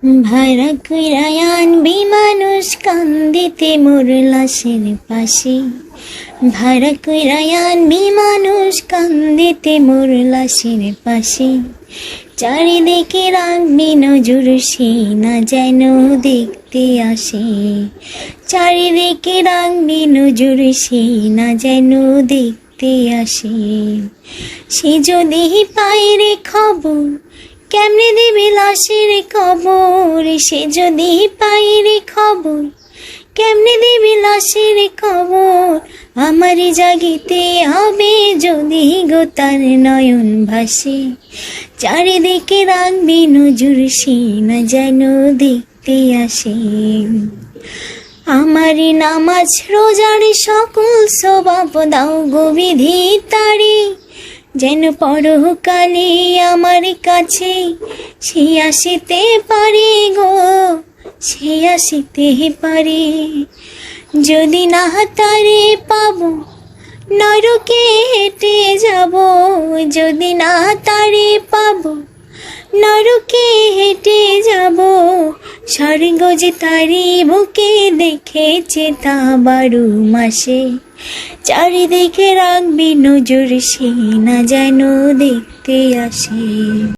ভাড়া কইরা আনবি মানুষ কান্দিতে মোর লাশের পাশে। ভাড়া কইরা আনবি মানুষ কান্দিতে মোর লাশের পাশে। চারিদিকে রাখবি নজর, সে না যেন দেখতে আসে। চারিদিকে রাখবি নজর, সে না যেন দেখতে আসে। সে যদি পায় রে খবর, কেমনে দিবি লাশের কবর। সে যদি পাই রে খবর, কেমনে দিবি লাশের কবর। আমার জাগিতে হবে যদি গো তার নয়ন ভাসে। চারিদিকে রাখবি নজর, সে না যেন দেখতে আসে। আমার নামাজ রোজার সকল সওয়াব দাও গো বিধি তারে। যেন পরকালে আমার কাছে সে আসিতে পারে গো, সে আসিতে পারে। যদি না তারে পাবো নরকে হেঁটে যাব। যদি না তারে পাবো নরকে হেঁটে যাব। স্বর্গ যে তারি বুকে দেখেছে তা 12 মাসে। চারিদিকে রাখবি নজর, সে না যেন দেখতে আসে।